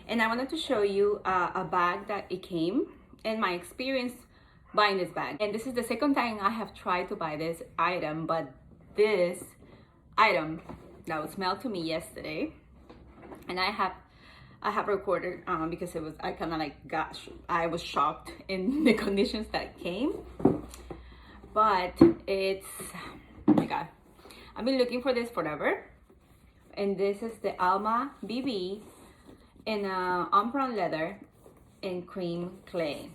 and I wanted to show you a bag that it came and my experience buying this bag. And this is the second time I have tried to buy this item, but this item that was mailed to me yesterday, and I have recorded because it was, I kind of like I was shocked in the conditions that came. But it's, oh my god, I've been looking for this forever. And this is the Alma BB in ombrone leather and cream clay.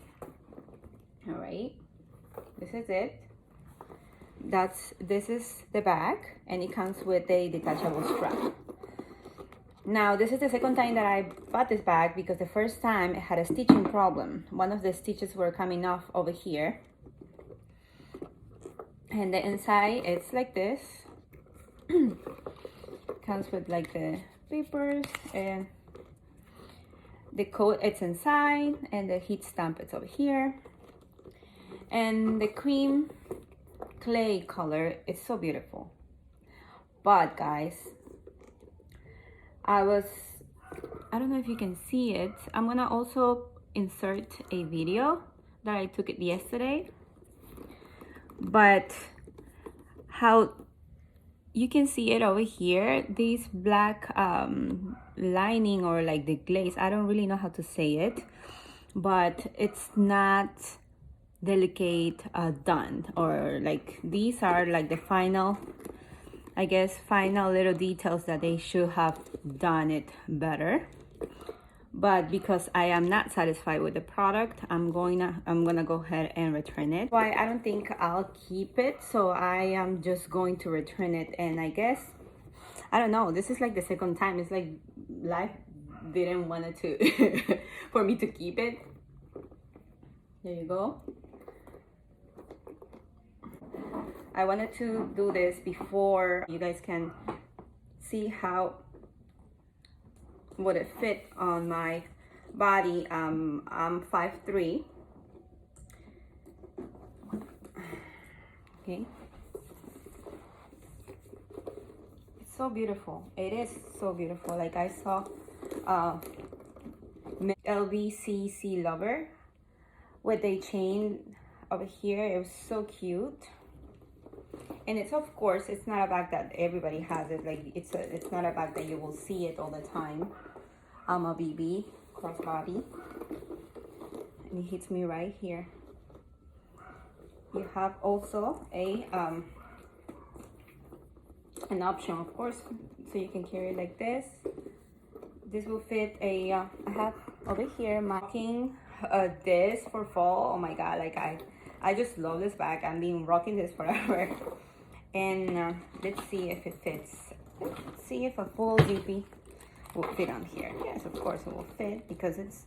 All right, this is it. This is the bag, and it comes with a detachable strap. Now, this is the second time that I bought this bag because the first time it had a stitching problem. One of the stitches were coming off over here. And the inside, it's like this. Comes with like the papers and the code, it's inside, and the heat stamp, it's over here. And the cream clay color is so beautiful. But guys, I don't know if you can see it. I'm gonna also insert a video that I took it yesterday. But how you can see it over here, this black lining, or like the glaze, I don't really know how to say it, but it's not delicate done, or like these are like the final, I guess, final little details that they should have done it better. But because I am not satisfied with the product, I'm gonna go ahead and return it. Why, I don't think I'll keep it, so I am just going to return it. And I guess, I don't know, this is like the second time. It's like life didn't want it to for me to keep it. There you go. I wanted to do this before you guys can see how would it fit on my body. I'm 5'3". Okay, it's so beautiful. It is so beautiful. Like I saw LVCC Lover with a chain over here. It was so cute. And it's, of course, it's not a bag that everybody has it. Like it's not a bag that you will see it all the time. Alma BB crossbody, and it hits me right here. You have also a an option, of course, so you can carry it like this. This will fit a I have over here mocking this for fall. Oh my god, like I just love this bag. I've been rocking this forever. And let's see if it fits. Let's see if a full zippy will fit on here. Yes, of course it will fit, because it's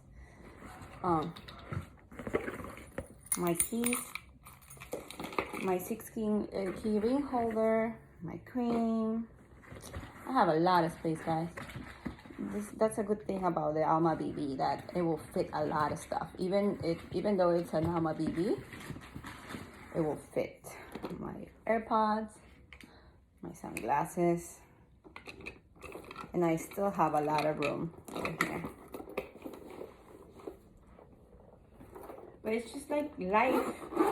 my keys, my 16 key ring holder, my cream. I have a lot of space, guys. That's a good thing about the Alma BB, that it will fit a lot of stuff. Even though it's an Alma BB, it will fit my AirPods, my sunglasses, and I still have a lot of room over here. But it's just like life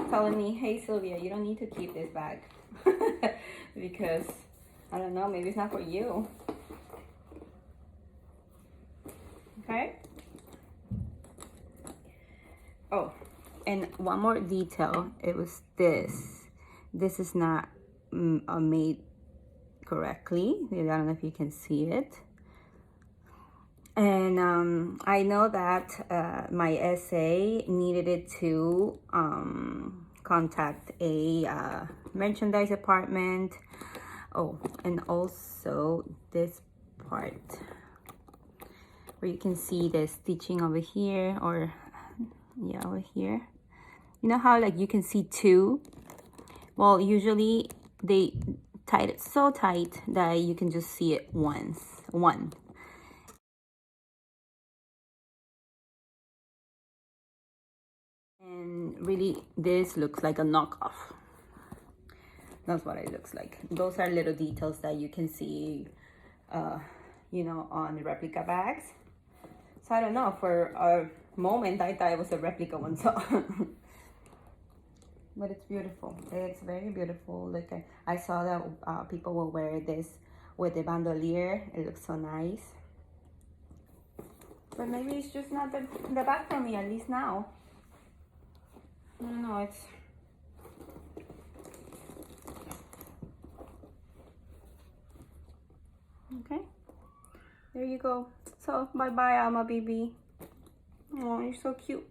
telling me, hey Sylvia, you don't need to keep this bag. Because, I don't know, maybe it's not for you. Okay? Oh, and one more detail. It was this. This is not made correctly. I don't know if you can see it. And I know that my SA needed it to contact a merchandise department. Oh, and also this part where you can see the stitching over here, or yeah, over here. You know how like you can see two? Well, usually they tied it so tight that you can just see it one. And really, this looks like a knockoff. That's what it looks like. Those are little details that you can see, you know, on the replica bags. So I don't know, for a moment I thought it was a replica one, so but it's beautiful. It's very beautiful. Like I saw that people will wear this with the bandolier. It looks so nice. But maybe it's just not the bag for me, at least now. I don't know, it's... Okay. There you go. So, bye-bye, Alma baby. Oh, you're so cute.